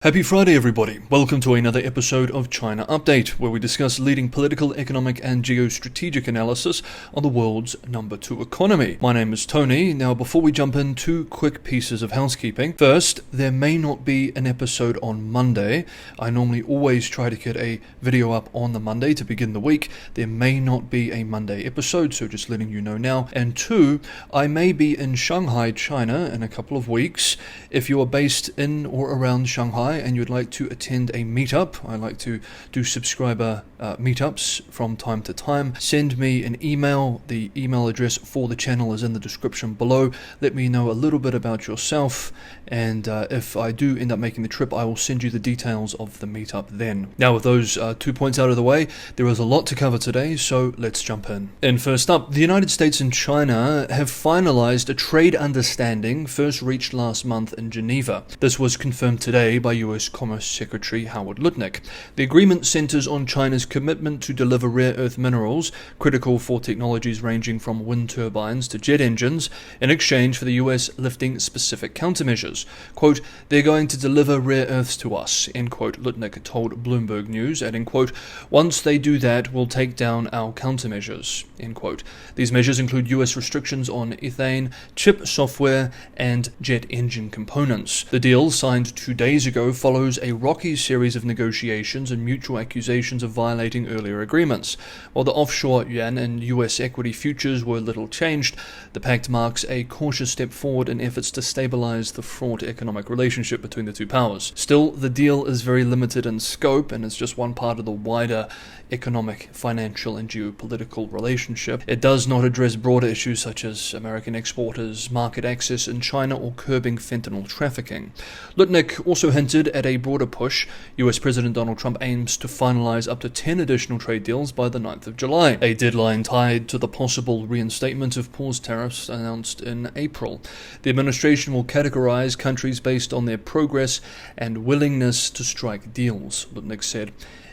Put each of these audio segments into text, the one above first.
Happy Friday, everybody. Welcome to another episode of China Update, where we discuss leading political, economic, and geostrategic analysis on the world's number 2 economy. My name is Tony. Now, before we jump in, 2 quick pieces of housekeeping. First, there may not be an episode on Monday. I normally always try to get a video up on the Monday to begin the week. There may not be a Monday episode, so just letting you know now. And 2, I may be in Shanghai, China in a couple of weeks. If you are based in or around Shanghai, and you'd like to attend a meetup, I like to do subscriber meetups from time to time, send me an email. The email address for the channel is in the description below. Let me know a little bit about yourself, and if I do end up making the trip, I will send you the details of the meetup then. Now, with those 2 points out of the way, there is a lot to cover today, so let's jump in. And first up, the United States and China have finalized a trade understanding first reached last month in Geneva. This was confirmed today by U.S. Commerce Secretary Howard Lutnick. The agreement centers on China's commitment to deliver rare earth minerals, critical for technologies ranging from wind turbines to jet engines, in exchange for the U.S. lifting specific countermeasures. Quote, "They're going to deliver rare earths to us," end quote, Lutnick told Bloomberg News, adding, quote, "Once they do that, we'll take down our countermeasures," end quote. These measures include U.S. restrictions on ethane, chip software, and jet engine components. The deal, signed 2 days ago, follows a rocky series of negotiations and mutual accusations of violating earlier agreements. While the offshore yuan and U.S. equity futures were little changed, the pact marks a cautious step forward in efforts to stabilize the fraught economic relationship between the two powers. Still, the deal is very limited in scope and is just one part of the wider economic, financial, and geopolitical relationship. It does not address broader issues such as American exporters, market access in China, or curbing fentanyl trafficking. Lutnick also hinted at a broader push. U.S. President Donald Trump aims to finalize up to 10 additional trade deals by the 9th of July, a deadline tied to the possible reinstatement of paused tariffs announced in April. The administration will categorize countries based on their progress and willingness to strike deals, Lutnick said,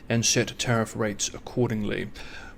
and set tariff rates accordingly.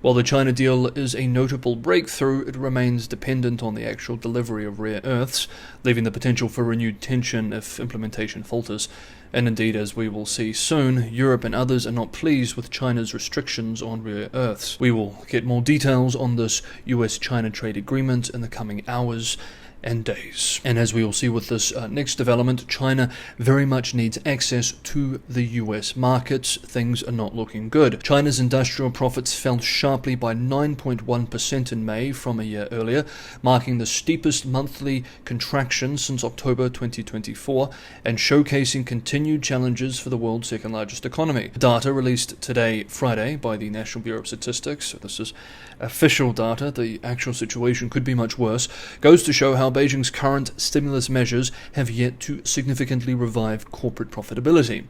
While the China deal is a notable breakthrough, it remains dependent on the actual delivery of rare earths, leaving the potential for renewed tension if implementation falters. And indeed, as we will see soon, Europe and others are not pleased with China's restrictions on rare earths. We will get more details on this US-China trade agreement in the coming hours and days. And as we will see with this next development, China very much needs access to the US markets. Things are not looking good. China's industrial profits fell sharply by 9.1% in May from a year earlier, marking the steepest monthly contraction since October 2024 and showcasing continued challenges for the world's second largest economy. Data released today, Friday, by the National Bureau of Statistics, so this is official data, the actual situation could be much worse, goes to show how Beijing's current stimulus measures have yet to significantly revive corporate profitability.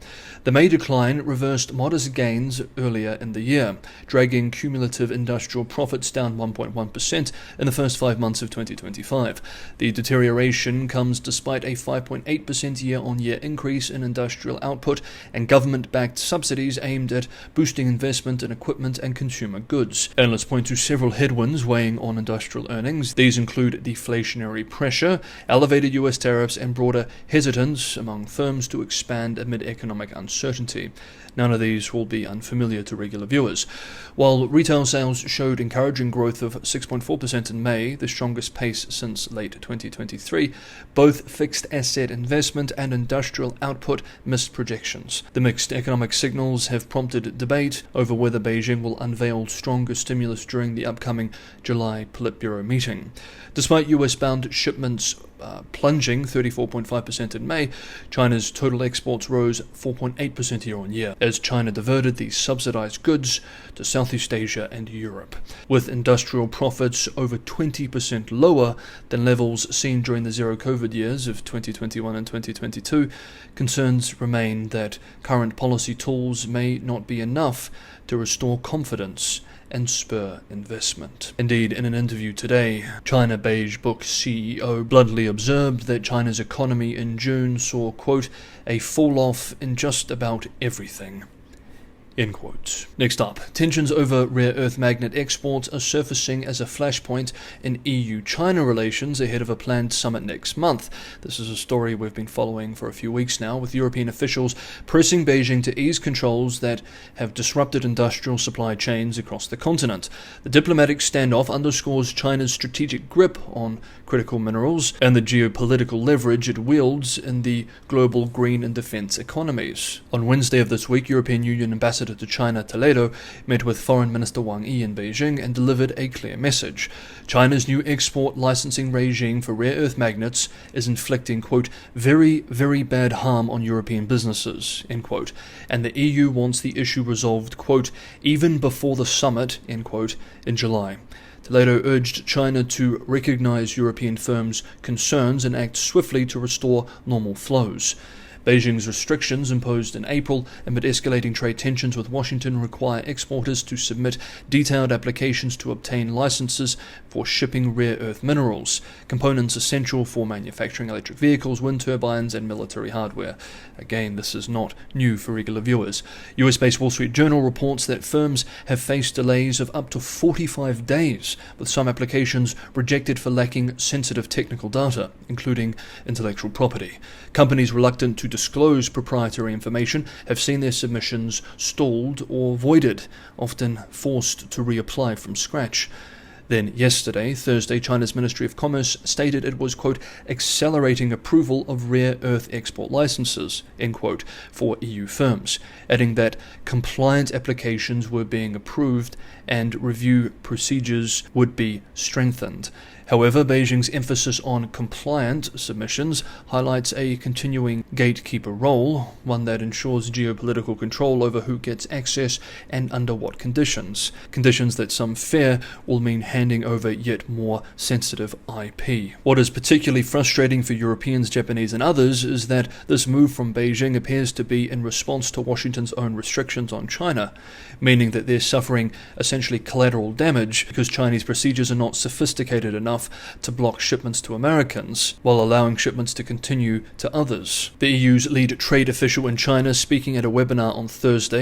The May decline reversed modest gains earlier in the year, dragging cumulative industrial profits down 1.1% in the first 5 months of 2025. The deterioration comes despite a 5.8% year-on-year increase in industrial output and government-backed subsidies aimed at boosting investment in equipment and consumer goods. Analysts point to several headwinds weighing on industrial earnings. These include deflationary pressure, elevated US tariffs, and broader hesitance among firms to expand amid economic uncertainty. None of these will be unfamiliar to regular viewers. While retail sales showed encouraging growth of 6.4% in May, the strongest pace since late 2023, both fixed asset investment and industrial output missed projections. The mixed economic signals have prompted debate over whether Beijing will unveil stronger stimulus during the upcoming July Politburo meeting. Despite US-bound shipments plunging 34.5% in May, China's total exports rose 4.8% year-on-year, as China diverted these subsidized goods to Southeast Asia and Europe. With industrial profits over 20% lower than levels seen during the zero-COVID years of 2021 and 2022, concerns remain that current policy tools may not be enough to restore confidence and spur investment. Indeed, in an interview today, China Beige Book CEO bluntly observed that China's economy in June saw, quote, "a fall-off in just about everything," End quote. Next up, tensions over rare earth magnet exports are surfacing as a flashpoint in EU-China relations ahead of a planned summit next month. This is a story we've been following for a few weeks now, with European officials pressing Beijing to ease controls that have disrupted industrial supply chains across the continent. The diplomatic standoff underscores China's strategic grip on critical minerals and the geopolitical leverage it wields in the global green and defense economies. On Wednesday of this week, European Union Ambassador to China, Toledo, met with Foreign Minister Wang Yi in Beijing and delivered a clear message. China's new export licensing regime for rare earth magnets is inflicting, quote, very, very bad harm on European businesses, end quote, and the EU wants the issue resolved, quote, even before the summit, end quote, in July. Toledo urged China to recognize European firms' concerns and act swiftly to restore normal flows. Beijing's restrictions imposed in April amid escalating trade tensions with Washington require exporters to submit detailed applications to obtain licenses for shipping rare earth minerals, components essential for manufacturing electric vehicles, wind turbines, and military hardware. Again, this is not new for regular viewers. US-based Wall Street Journal reports that firms have faced delays of up to 45 days, with some applications rejected for lacking sensitive technical data, including intellectual property. Companies reluctant to disclose proprietary information have seen their submissions stalled or voided, often forced to reapply from scratch. Then yesterday, Thursday, China's Ministry of Commerce stated it was, quote, accelerating approval of rare earth export licenses, end quote, for EU firms, adding that compliant applications were being approved and review procedures would be strengthened. However, Beijing's emphasis on compliant submissions highlights a continuing gatekeeper role, one that ensures geopolitical control over who gets access and under what conditions. Conditions that some fear will mean handing over yet more sensitive IP. What is particularly frustrating for Europeans, Japanese, and others is that this move from Beijing appears to be in response to Washington's own restrictions on China, meaning that they're suffering essentially collateral damage because Chinese procedures are not sophisticated enough to block shipments to Americans, while allowing shipments to continue to others. The EU's lead trade official in China, speaking at a webinar on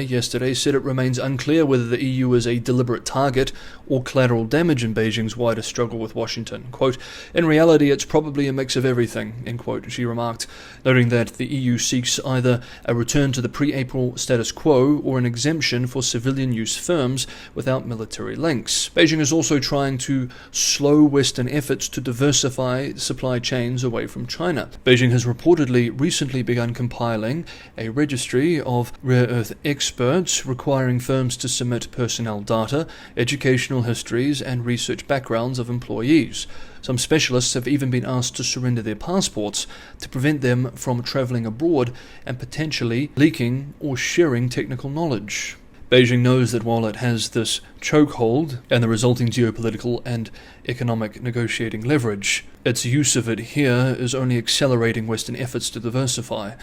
yesterday, said it remains unclear whether the EU is a deliberate target or collateral damage in Beijing's wider struggle with Washington. Quote, in reality, it's probably a mix of everything, end quote, she remarked, noting that the EU seeks either a return to the pre-April status quo or an exemption for civilian use firms without military links. Beijing is also trying to slow Western efforts to diversify supply chains away from China. Beijing has reportedly recently begun compiling a registry of rare earth experts, requiring firms to submit personnel data, educational histories, and research backgrounds of employees. Some specialists have even been asked to surrender their passports to prevent them from traveling abroad and potentially leaking or sharing technical knowledge. Beijing knows that while it has this chokehold and the resulting geopolitical and economic negotiating leverage, its use of it here is only accelerating Western efforts to diversify,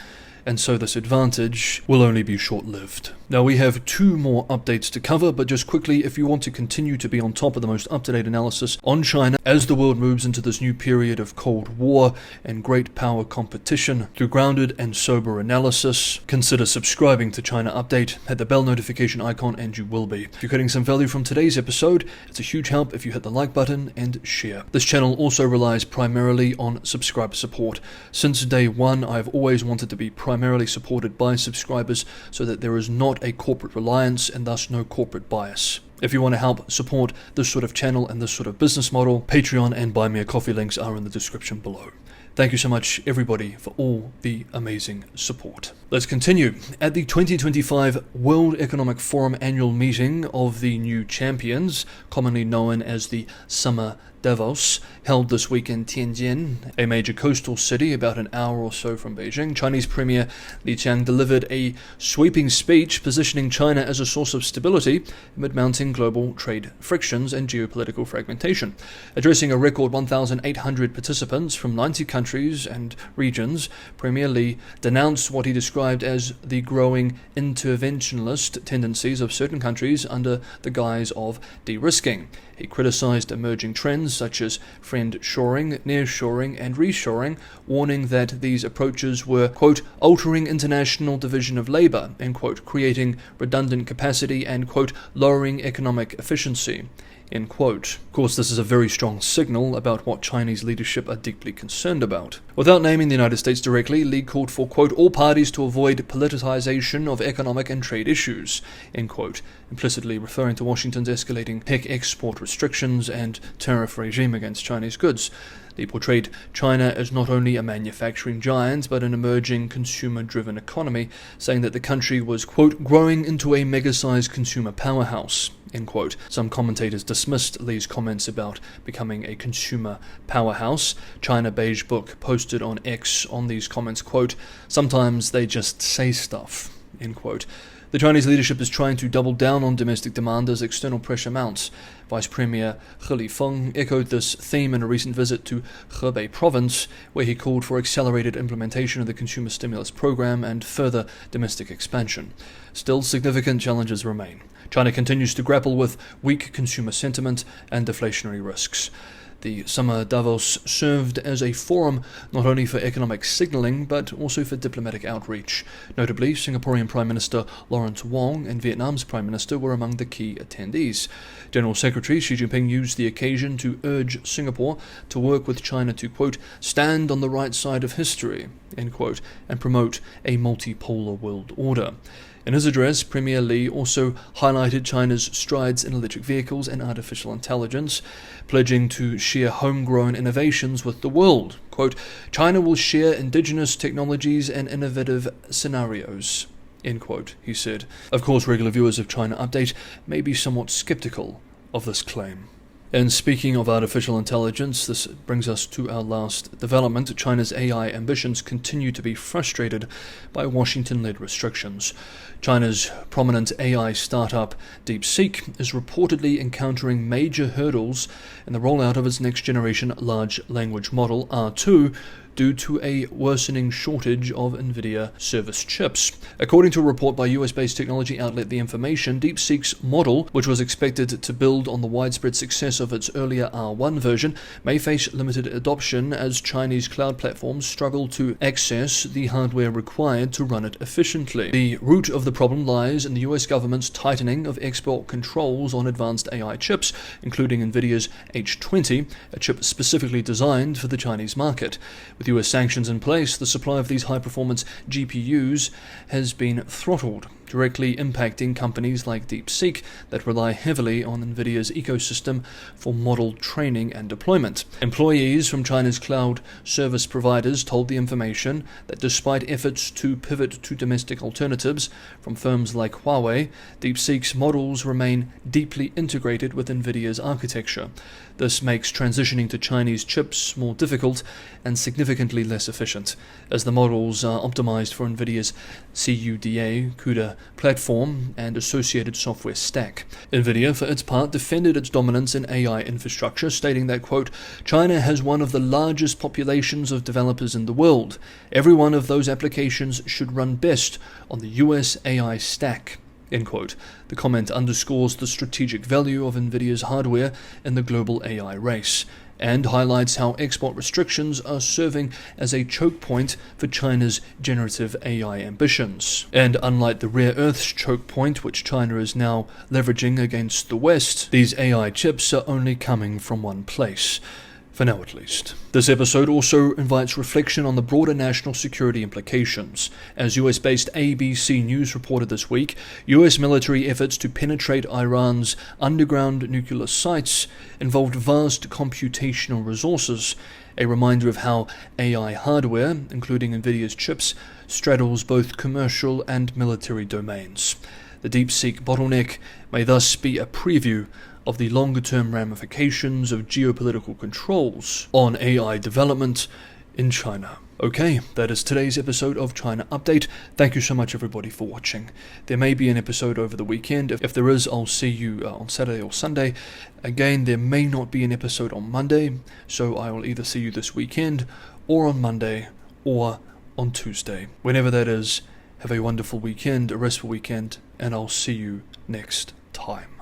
and so this advantage will only be short-lived. Now, we have two more updates to cover, but just quickly, if you want to continue to be on top of the most up-to-date analysis on China as the world moves into this new period of Cold War and great power competition through grounded and sober analysis, consider subscribing to China Update. Hit the bell notification icon and you will be. If you're getting some value from today's episode, it's a huge help if you hit the like button and share. This channel also relies primarily on subscriber support. Since day one, I've always wanted to be primarily supported by subscribers so that there is not a corporate reliance and thus no corporate bias. If you want to help support this sort of channel and this sort of business model, Patreon and Buy Me a Coffee links are in the description below. Thank you so much, everybody, for all the amazing support. Let's continue. At the 2025 World Economic Forum annual meeting of the New Champions, commonly known as the Summer Davos, held this week in Tianjin, a major coastal city about an hour or so from Beijing, Chinese Premier Li Qiang delivered a sweeping speech positioning China as a source of stability amid mounting global trade frictions and geopolitical fragmentation. Addressing a record 1,800 participants from 90 countries and regions, Premier Li denounced what he described as the growing interventionist tendencies of certain countries under the guise of de-risking. He criticized emerging trends such as friend-shoring, near-shoring, and reshoring, warning that these approaches were, quote, altering international division of labor, end quote, creating redundant capacity and, quote, lowering economic efficiency. End quote. Of course, this is a very strong signal about what Chinese leadership are deeply concerned about. Without naming the United States directly, Li called for, quote, all parties to avoid politicization of economic and trade issues, end quote, implicitly referring to Washington's escalating tech export restrictions and tariff regime against Chinese goods. They portrayed China as not only a manufacturing giant, but an emerging consumer-driven economy, saying that the country was, quote, growing into a mega-sized consumer powerhouse, end quote. Some commentators dismissed Li's comments about becoming a consumer powerhouse. China Beige Book posted on X on these comments, quote, sometimes they just say stuff, end quote. The Chinese leadership is trying to double down on domestic demand as external pressure mounts. Vice Premier He Lifeng echoed this theme in a recent visit to Hebei province, where he called for accelerated implementation of the consumer stimulus program and further domestic expansion. Still, significant challenges remain. China continues to grapple with weak consumer sentiment and deflationary risks. The summer Davos served as a forum not only for economic signaling but also for diplomatic outreach. Notably, Singaporean Prime Minister Lawrence Wong and Vietnam's Prime Minister were among the key attendees. General Secretary Xi Jinping used the occasion to urge Singapore to work with China to, quote, stand on the right side of history, end quote, and promote a multipolar world order. In his address, Premier Li also highlighted China's strides in electric vehicles and artificial intelligence, pledging to share homegrown innovations with the world. Quote, China will share indigenous technologies and innovative scenarios, end quote, he said. Of course, regular viewers of China Update may be somewhat skeptical of this claim. And speaking of artificial intelligence, this brings us to our last development. China's AI ambitions continue to be frustrated by Washington-led restrictions. China's prominent AI startup DeepSeek is reportedly encountering major hurdles in the rollout of its next-generation large language model, R2, due to a worsening shortage of NVIDIA service chips. According to a report by US-based technology outlet The Information, DeepSeek's model, which was expected to build on the widespread success of its earlier R1 version, may face limited adoption as Chinese cloud platforms struggle to access the hardware required to run it efficiently. The root of the problem lies in the US government's tightening of export controls on advanced AI chips, including NVIDIA's H20, a chip specifically designed for the Chinese market. With US sanctions in place, the supply of these high-performance GPUs has been throttled, directly impacting companies like DeepSeek that rely heavily on NVIDIA's ecosystem for model training and deployment. Employees from China's cloud service providers told The Information that despite efforts to pivot to domestic alternatives from firms like Huawei, DeepSeek's models remain deeply integrated with NVIDIA's architecture. This makes transitioning to Chinese chips more difficult and significantly less efficient, as the models are optimized for NVIDIA's CUDA platform and associated software stack. NVIDIA, for its part, defended its dominance in AI infrastructure, stating that, quote, China has one of the largest populations of developers in the world. Every one of those applications should run best on the US AI stack. End quote. The comment underscores the strategic value of NVIDIA's hardware in the global AI race, and highlights how export restrictions are serving as a choke point for China's generative AI ambitions. And unlike the rare earths choke point which China is now leveraging against the West, these AI chips are only coming from one place. For now at least. This episode also invites reflection on the broader national security implications. As US-based ABC News reported this week, US military efforts to penetrate Iran's underground nuclear sites involved vast computational resources, a reminder of how AI hardware, including NVIDIA's chips, straddles both commercial and military domains. The DeepSeek bottleneck may thus be a preview of the longer-term ramifications of geopolitical controls on AI development in China. Okay, that is today's episode of China Update. Thank you so much everybody for watching. There may be an episode over the weekend. If there is, I'll see you on Saturday or Sunday. Again, there may not be an episode on Monday, so I will either see you this weekend or on Monday or on Tuesday. Whenever that is, have a wonderful weekend, a restful weekend, and I'll see you next time.